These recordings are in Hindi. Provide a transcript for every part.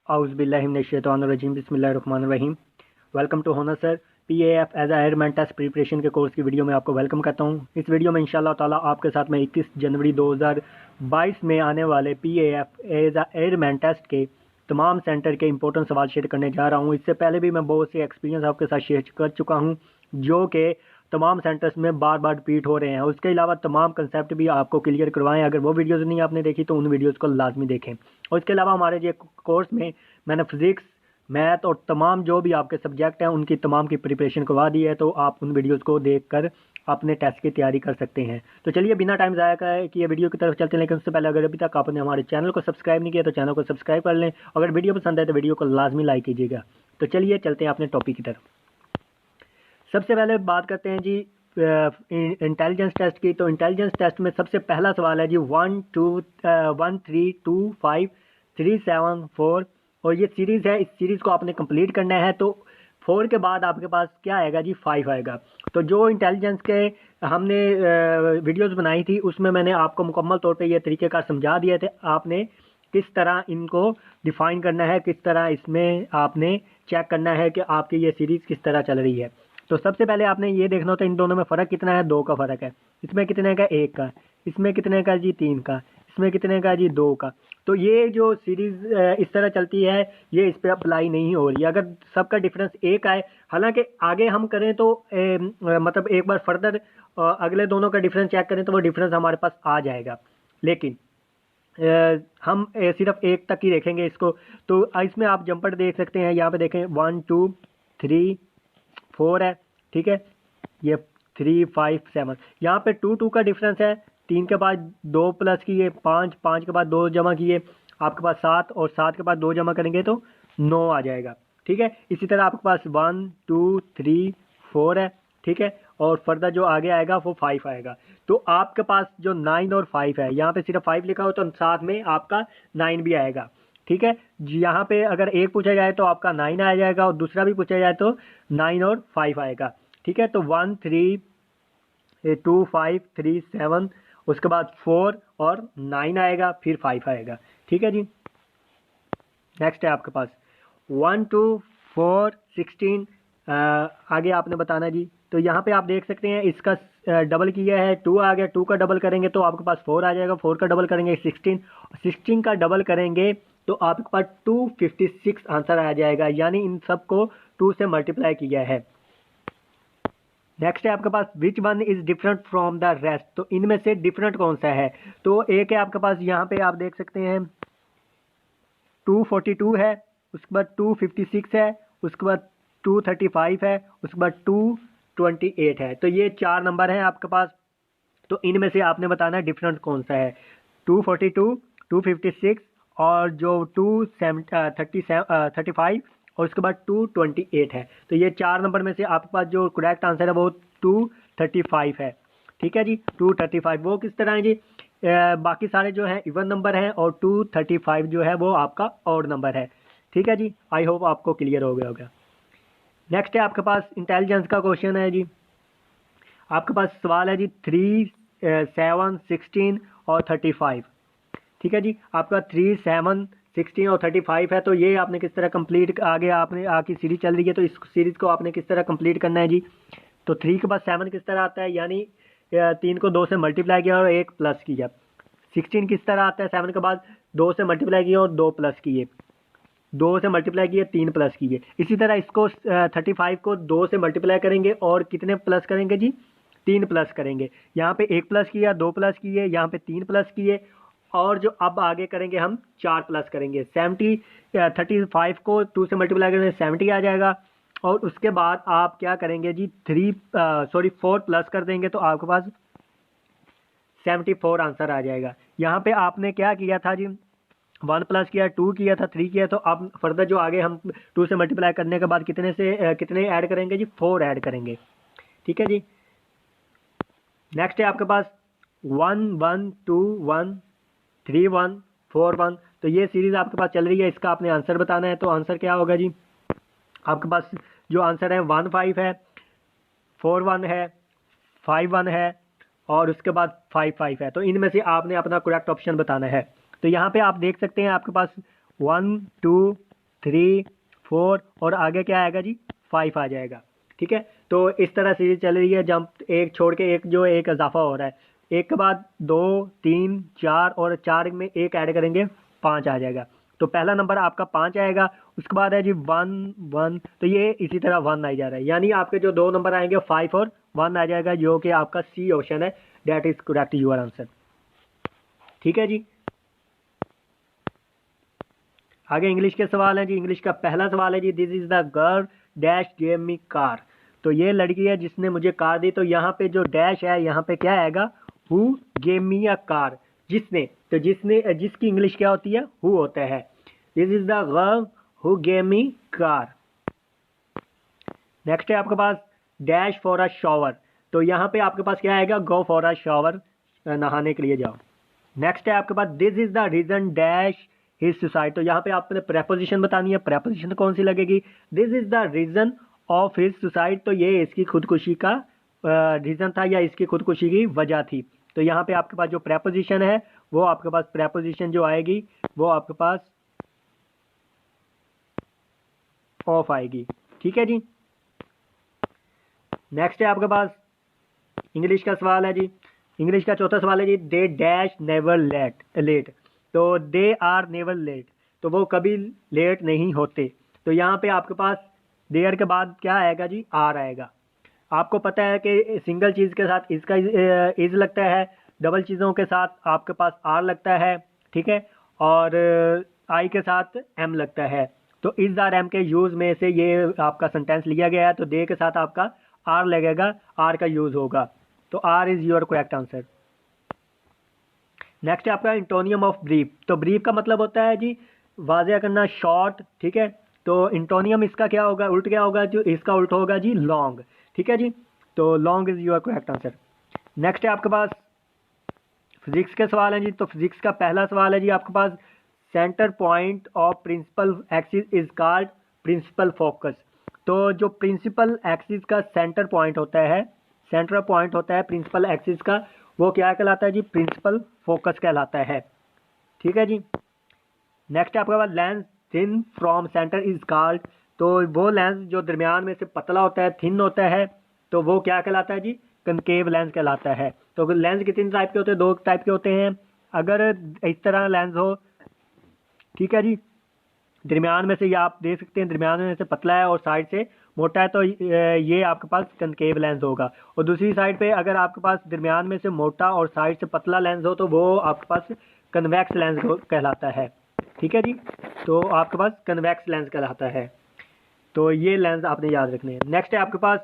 औज़ुबिल्लाहिमिनश्शैतानिर्रजीम बिस्मिल्लाहिर्रहमानिर्रहीम। Welcome to honour sir PAF as a airman test preparation के कोर्स की वीडियो में आपको वेलकम करता हूं। इस वीडियो में इंशाल्लाह ताला आपके साथ मैं 21 जनवरी 2022 में आने वाले PAF as a airman test के तमाम सेंटर के इंपॉर्टेंट सवाल शेयर करने जा रहा हूं। इससे पहले भी मैं बहुत से एक्सपीरियंस आपके साथ शेयर कर चुका हूं जो कि तमाम सेंटर्स में बार बार रिपीट हो रहे हैं। उसके अलावा तमाम कंसेप्ट भी आपको क्लियर करवाएं। अगर वो वीडियोज़ नहीं आपने देखी तो उन वीडियोज़ को लाजमी देखें। और इसके अलावा हमारे ये कोर्स में मैंने फिजिक्स, मैथ और तमाम जो भी आपके सब्जेक्ट हैं उनकी तमाम की प्रिपरेशन करवा दी है, तो आप उन वीडियोज़ को देखकर अपने टेस्ट की तैयारी कर सकते हैं। तो चलिए बिना टाइम ज़ाया कराए कि ये वीडियो की तरफ चलते हैं, लेकिन उससे पहले अगर अभी तक आपने हमारे चैनल को सब्सक्राइब नहीं किया तो चैनल को सब्सक्राइब कर लें। अगर वीडियो पसंद है तो वीडियो को लाजमी लाइक कीजिएगा। तो चलिए चलते हैं अपने टॉपिक की तरफ। सबसे पहले बात करते हैं जी इंटेलिजेंस टेस्ट की। तो इंटेलिजेंस टेस्ट में सबसे पहला सवाल है जी 1 3 2 5 3 7 4 और ये सीरीज़ है। इस सीरीज़ को आपने कंप्लीट करना है। तो 4 के बाद आपके पास क्या आएगा जी 5 आएगा। तो जो इंटेलिजेंस के हमने वीडियोस बनाई थी उसमें मैंने आपको मुकम्मल तौर पे ये तरीक़ेकार समझा दिए थे। आपने किस तरह इनको डिफ़ाइन करना है, किस तरह इसमें आपने चेक करना है कि आपकी ये सीरीज़ किस तरह चल रही है। तो सबसे पहले आपने ये देखना होता है इन दोनों में फ़र्क कितना है। 2 का फ़र्क है। इसमें कितने का 1 का, इसमें कितने का जी 3 का, इसमें कितने का जी 2 का। तो ये जो सीरीज़ इस तरह चलती है ये इस पर अप्लाई नहीं हो रही है अगर सबका डिफरेंस 1 आए। हालांकि आगे हम करें तो मतलब एक बार फर्दर अगले दोनों का डिफरेंस चेक करें तो वो डिफरेंस हमारे पास आ जाएगा, लेकिन हम सिर्फ 1 तक ही देखेंगे इसको। तो इसमें आप जंपर देख सकते हैं। यहाँ पे देखें 1 2 3 4 है, ठीक है। ये 3 5 7 यहाँ पे 2 2 का डिफरेंस है। 3 के बाद 2 प्लस किए 5, 5 के बाद 2 जमा किए आपके पास 7 और 7 के बाद 2 जमा करेंगे तो 9 आ जाएगा, ठीक है। इसी तरह आपके पास 1 2 3 4 है, ठीक है। और फर्दर जो आगे आएगा वो 5 आएगा। तो आपके पास जो 9 और 5 है, यहाँ पे सिर्फ 5 लिखा हो तो साथ में आपका 9 भी आएगा, ठीक है। यहाँ पे अगर एक पूछा जाए तो आपका 9 आ जाएगा और दूसरा भी पूछा जाए तो 9 और 5 आएगा, ठीक है। तो 1 3 2 5 3 7 उसके बाद 4 और 9 आएगा, फिर 5 आएगा, ठीक है जी। नेक्स्ट है आपके पास 1 2 4 16 आगे आपने बताना जी। तो यहाँ पे आप देख सकते हैं इसका डबल किया है, 2 आ गया। 2 का डबल करेंगे तो आपके पास 4 आ जाएगा। 4 का डबल करेंगे 16, 16 का डबल करेंगे तो आपके पास 256 आंसर आ जाएगा, यानी इन सब को 2 से मल्टीप्लाई किया है। नेक्स्ट है आपके पास which one is different from the rest. तो इनमें से डिफरेंट कौन सा है। तो एक है आपके पास, यहाँ पे आप देख सकते हैं 242 है, उसके बाद 256 है, उसके बाद 235 है, उसके बाद 228 है। तो ये 4 नंबर हैं आपके पास। तो इनमें से आपने बताना है डिफरेंट कौन सा है। 242, 256 और जो 235 और उसके बाद 228 है। तो ये 4 नंबर में से आपके पास जो करेक्ट आंसर है वो 235 है, ठीक है जी। 235 वो किस तरह है जी, बाकी सारे जो हैं इवन नंबर हैं और 235 जो है वो आपका ऑड नंबर है, ठीक है जी। आई होप आपको क्लियर हो गया होगा। नेक्स्ट है आपके पास इंटेलिजेंस का क्वेश्चन है जी। आपके पास सवाल है जी 3 7 16 और 35, ठीक है जी। आपका 3 7 16 और 35 है। तो ये आपने किस तरह कंप्लीट, आगे आपने आपकी सीरीज चल रही है तो इस सीरीज को आपने किस तरह कंप्लीट करना है जी। तो 3 के बाद 7 किस तरह आता है, यानी 3 को 2 से मल्टीप्लाई किया और 1 प्लस किया। 16 किस तरह आता है, 7 के बाद 2 से मल्टीप्लाई किया और 2 प्लस किए, 2 से मल्टीप्लाई किए 3 प्लस किए। इसी तरह इसको 35 को 2 से मल्टीप्लाई करेंगे और कितने प्लस करेंगे जी, 3 प्लस करेंगे। यहाँ पे 1 प्लस किया, 2 प्लस किए, यहाँ पे 3 प्लस किए और जो अब आगे करेंगे हम 4 प्लस करेंगे। 35 को 2 से मल्टीप्लाई करेंगे 70 आ जाएगा। और उसके बाद आप क्या करेंगे जी 4 प्लस कर देंगे तो आपके पास 74 आंसर आ जाएगा। यहाँ पे आपने क्या किया था जी, 1 प्लस किया, 2 किया था, 3 किया। तो अब फर्दर जो आगे हम 2 से मल्टीप्लाई करने के बाद कितने ऐड करेंगे जी, 4 ऐड करेंगे, ठीक है जी। नेक्स्ट है आपके पास 1 1 2 1 3 1 4 1। तो ये सीरीज आपके पास चल रही है, इसका आपने आंसर बताना है। तो आंसर क्या होगा जी, आपके पास जो आंसर है 1 5 है, 4 1 है, 5 1 है और उसके बाद 5 5 है। तो इनमें से आपने अपना करेक्ट ऑप्शन बताना है। तो यहाँ पे आप देख सकते हैं आपके पास 1 2 3, 4 और आगे क्या आएगा जी 5 आ जाएगा। ठीक है, तो इस तरह सीरीज चल रही है, जंप एक छोड़ के एक जो एक इजाफा हो रहा है, एक के बाद 2, 3, 4 और 4 में एक ऐड करेंगे 5 आ जाएगा। तो पहला नंबर आपका 5 आएगा, उसके बाद है जी 1, 1, तो ये इसी तरह 1 आ जा रहा है, यानी आपके जो दो नंबर आएंगे 5 और 1 आ जाएगा, जो कि आपका सी ऑप्शन है, that is correct your answer. ठीक है जी, आगे इंग्लिश के सवाल हैं जी। इंग्लिश का पहला सवाल है जी, this is the girl dash gave me car. तो ये लड़की है जिसने मुझे कार दी, तो यहाँ पे जो डैश है यहाँ पे क्या आएगा, who gave me a car, जिसने, तो जिसने, जिसकी इंग्लिश क्या होती है, हु होता है। This is the girl who gave me car. Next है आपके पास डैश फॉर अ शॉवर, तो यहाँ पे आपके पास क्या आएगा, गो फॉर अ शॉवर, नहाने के लिए जाओ। नेक्स्ट है आपके पास this is the reason dash his suicide, तो यहाँ पे आपने प्रेपोजिशन बतानी है, प्रेपोजिशन कौन सी लगेगी, this is the reason of his suicide, तो ये इसकी खुदकुशी का रीजन था या इसकी खुदकुशी की वजह थी। तो यहाँ पे आपके पास जो प्रेपोजिशन है वो आपके पास प्रेपोजिशन जो आएगी वो आपके पास ऑफ आएगी। ठीक है जी, नेक्स्ट है आपके पास इंग्लिश का सवाल है जी। इंग्लिश का चौथा सवाल है जी, दे डैश नेवर लेट, तो दे आर नेवर लेट, तो वो कभी लेट नहीं होते। तो यहाँ पे आपके पास देयर के बाद क्या आएगा जी, आर आएगा। आपको पता है कि सिंगल चीज़ के साथ इसका इज लगता है, डबल चीज़ों के साथ आपके पास आर लगता है। ठीक है, और आई के साथ एम लगता है। तो इज आर एम के यूज़ में से ये आपका सेंटेंस लिया गया है, तो दे के साथ आपका आर लगेगा, आर का यूज़ होगा, तो R is your correct answer. Next है आपका इंटोनियम ऑफ ब्रीफ, तो ब्रीफ का मतलब होता है जी वाज़ेह करना, शॉर्ट। ठीक है, तो इंटोनियम इसका क्या होगा, उल्ट क्या होगा, जो इसका उल्ट होगा जी लॉन्ग। ठीक है जी, तो long is your correct answer. Next है आपके पास फिजिक्स के सवाल हैं जी। तो फिजिक्स का पहला सवाल है जी आपके पास, centre point of principal axis is called principal focus. तो जो प्रिंसिपल एक्सिस का सेंटर पॉइंट होता है, सेंटर पॉइंट होता है प्रिंसिपल एक्सिस का, वो क्या कहलाता है जी, प्रिंसिपल फोकस कहलाता है। ठीक है जी, नेक्स्ट आपके पास lens thin from centre is called, तो वो लेंस जो दरमियान में से पतला होता है, थिन होता है, तो वो क्या कहलाता है जी, कनकेव लेंस कहलाता है। तो लेंस कितने टाइप के होते हैं, दो टाइप के होते हैं। अगर इस तरह लेंस हो, ठीक है जी, दरमियान में से ये आप देख सकते हैं, दरमियान में से पतला है और साइड से मोटा है, तो ये आपके पास कनकेव लेंस होगा। और दूसरी साइड पे अगर आपके पास दरमियान में से मोटा और साइड से पतला लेंस हो, तो वो आपके पास कन्वेक्स लेंस कहलाता है। ठीक है जी, तो आपके पास कन्वेक्स लेंस कहलाता है। तो ये लेंस आपने याद रखने हैं। नेक्स्ट है आपके पास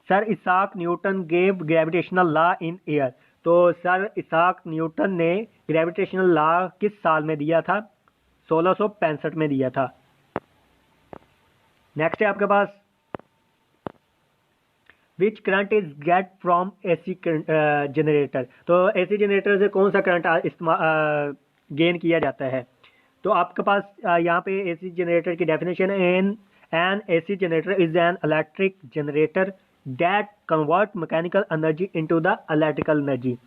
sir Isaac Newton gave gravitational law in year, तो सर इसाक न्यूटन ने ग्रेविटेशनल लॉ किस साल में दिया था, 1665 में दिया था। नेक्स्ट है आपके पास which current is get from AC generator, तो एसी जनरेटर से कौन सा करंट इस्तेमाल गेन किया जाता है। तो आपके पास यहाँ पे एसी जनरेटर की डेफिनेशन है, N AC generator is an electric generator that convert mechanical energy into the electrical energy.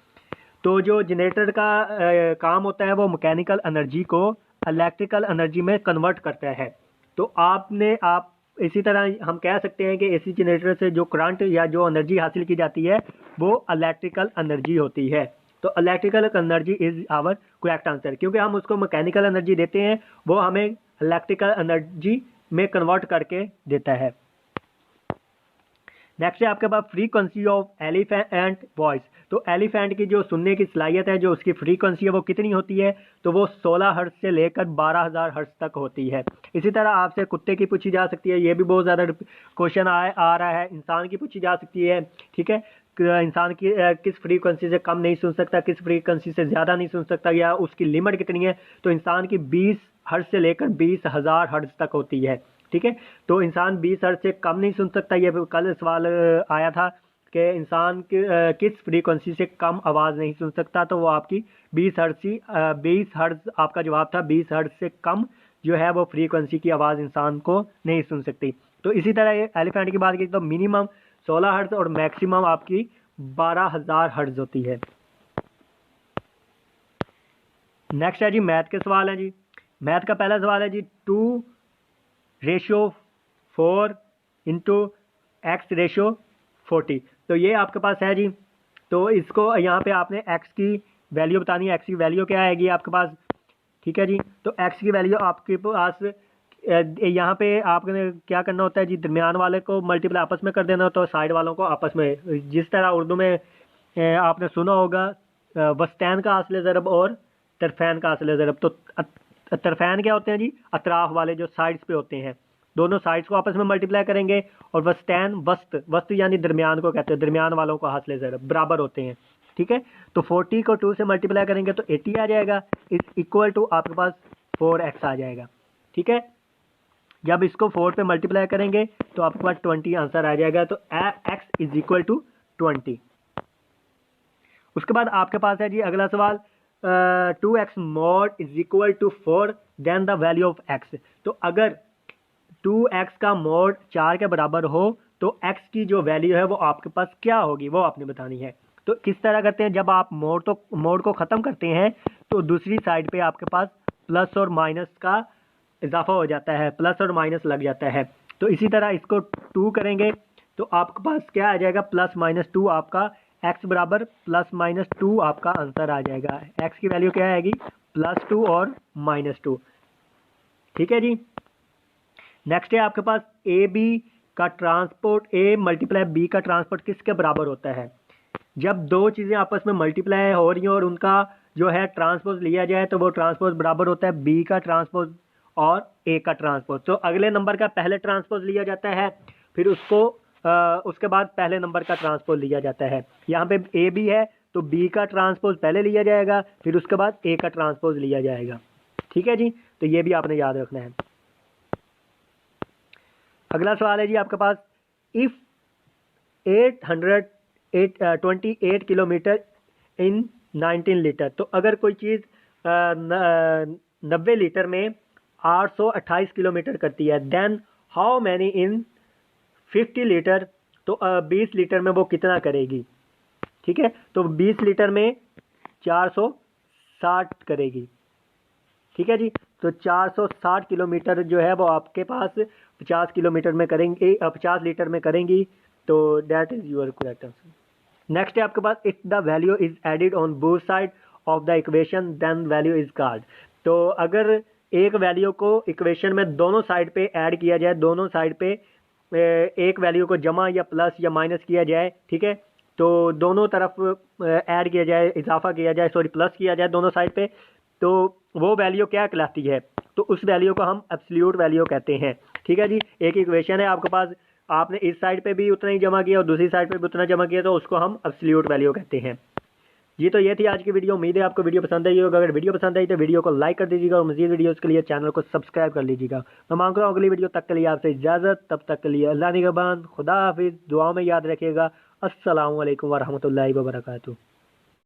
तो जो जनरेटर का काम होता है वो मैकेनिकल एनर्जी को इलेक्ट्रिकल एनर्जी में कन्वर्ट करता है। तो आप इसी तरह हम कह सकते हैं कि एसी जनरेटर से जो करंट या जो एनर्जी हासिल की जाती है वो इलेक्ट्रिकल एनर्जी होती है। तो electrical energy is our correct answer, क्योंकि हम उसको मैकेनिकल एनर्जी देते हैं, वो हमें इलेक्ट्रिकल एनर्जी में कन्वर्ट करके देता है। नेक्स्ट है आपके पास फ्रीक्वेंसी ऑफ एलिफेंट वॉइस, तो एलिफेंट की जो सुनने की सलाहियत है, जो उसकी फ्रीक्वेंसी है वो कितनी होती है, तो वो 16 हर्ट्ज से लेकर 12,000 हर्ट्ज तक होती है। इसी तरह आपसे कुत्ते की पूछी जा सकती है, ये भी बहुत ज़्यादा क्वेश्चन आ रहा है। इंसान की पूछी जा सकती है, ठीक है, इंसान की किस फ्रीक्वेंसी से कम नहीं सुन सकता, किस फ्रीक्वेंसी से ज़्यादा नहीं सुन सकता, या उसकी लिमिट कितनी है। तो इंसान की 20 हर्ट्ज से लेकर 20,000 हर्ट्ज तक होती है। ठीक है, तो इंसान 20 हर्ट्ज से कम नहीं सुन सकता। ये कल सवाल आया था कि इंसान किस फ्रीक्वेंसी से कम आवाज़ नहीं सुन सकता, तो वो आपकी 20 हर्ट्ज आपका जवाब था। 20 हर्ट्ज से कम जो है वो फ्रीक्वेंसी की आवाज़ इंसान को नहीं सुन सकती। तो इसी तरह एलिफेंट की बात की तो मिनिमम 16 हर्ट्ज और मैक्सिमम आपकी 12,000 हर्ट्ज होती है। नेक्स्ट है जी मैथ के सवाल है जी। मैथ का पहला सवाल है जी, 2 रेशो 4 इंटू एक्स रेशो 40। तो ये आपके पास है जी। तो इसको यहाँ पे आपने एक्स की वैल्यू बतानी है। एक्स की वैल्यू क्या आएगी आपके पास, ठीक है जी। तो एक्स की वैल्यू आपके पास यहाँ पे आपने क्या करना होता है जी, दरमियान वाले को मल्टीप्लाई आपस में कर देना होता है, साइड वालों को आपस में। जिस तरह उर्दू में आपने सुना होगा वस्तैन का असल ज़रब और तरफैन का असल ज़रब। तो तरफैन क्या होते हैं जी, अतराफ वाले जो साइड्स पे होते हैं, दोनों साइड्स को आपस में मल्टीप्लाई करेंगे। और वस्तैन वस्त यानी दरमियान को कहते हैं, दरमियान वालों को हासिल ज़रब बराबर होते हैं, ठीक है। तो 40 को 2 से मल्टीप्लाई करेंगे तो 80 आ जाएगा, इज इक्वल टू आपके पास 4x आ जाएगा, ठीक है। जब इसको 4 पे मल्टीप्लाई करेंगे तो आपके पास 20 आंसर आ जाएगा। तो x इज इक्वल टू 20। उसके बाद आपके पास है जी अगला सवाल, 2x mod इज equal to 4 then the value of x। तो अगर 2x का मोड 4 के बराबर हो तो x की जो वैल्यू है वो आपके पास क्या होगी, वो आपने बतानी है। तो किस तरह करते हैं, जब आप मोड को ख़त्म करते हैं तो दूसरी साइड पे आपके पास प्लस और माइनस का इजाफा हो जाता है, प्लस और माइनस लग जाता है। तो इसी तरह इसको 2 करेंगे तो आपके पास क्या आ जाएगा, प्लस माइनस 2 आपका x बराबर प्लस माइनस 2 आपका आंसर आ जाएगा। x की वैल्यू क्या आएगी, +2 और -2, ठीक है जी। नेक्स्ट है आपके पास ए बी का ट्रांसपोर्ट, a मल्टीप्लाई b का ट्रांसपोर्ट किसके बराबर होता है। जब दो चीज़ें आपस में मल्टीप्लाई हो रही हैं और उनका जो है ट्रांसपोज लिया जाए तो वो ट्रांसपोज बराबर होता है b का ट्रांसपोज और a का ट्रांसपोज। तो अगले नंबर का पहले ट्रांसपोज लिया जाता है, फिर उसके बाद पहले नंबर का ट्रांसपोज लिया जाता है। यहाँ पे a b है तो b का ट्रांसपोज पहले लिया जाएगा, फिर उसके बाद a का ट्रांसपोज लिया जाएगा, ठीक है जी। तो ये भी आपने याद रखना है। अगला सवाल है जी आपके पास, इफ़ 828 किलोमीटर इन 19 लीटर। तो अगर कोई चीज़ 90 लीटर में 828 किलोमीटर करती है, then how many in 50 litre. तो 20 लीटर में वो कितना करेगी, ठीक है। तो 20 लीटर में 460 करेगी, ठीक है जी। तो 460 किलोमीटर जो है वो आपके पास 50 किलोमीटर में करेंगे, 50 लीटर में करेंगी। तो that is your correct answer. Next है आपके पास, if the value is added on both side of the equation then value is called. तो अगर एक वैल्यू को इक्वेशन में दोनों साइड पे ऐड किया जाए, दोनों साइड पे एक वैल्यू को जमा या प्लस या माइनस किया जाए, ठीक है। तो दोनों तरफ ऐड किया जाए, इजाफा किया जाए, सॉरी प्लस किया जाए दोनों साइड पे, तो वो वैल्यू क्या कहलाती है। तो उस वैल्यू को हम एब्सोल्यूट वैल्यू कहते हैं, ठीक है जी। एक इक्वेशन है आपके पास, आपने इस साइड पे भी उतना ही जमा किया और दूसरी साइड पे भी उतना जमा किया, तो उसको हम एब्सोल्यूट वैल्यू कहते हैं जी। तो ये थी आज की वीडियो। उम्मीद है आपको वीडियो पसंद आई होगा। अगर वीडियो पसंद आई तो वीडियो को लाइक कर दीजिएगा और मज़ीद वीडियोस के लिए चैनल को सब्सक्राइब कर लीजिएगा। मैं मांग रहा हूँ अगली वीडियो तक के लिए आपसे इजाज़त। तब तक के लिए अल्लाह निगहबान, खुदा हाफिज़, दुआ में याद रखिएगा। अस्सलामु अलैकुम वरहमतुल्लाहि वबरकातुहू।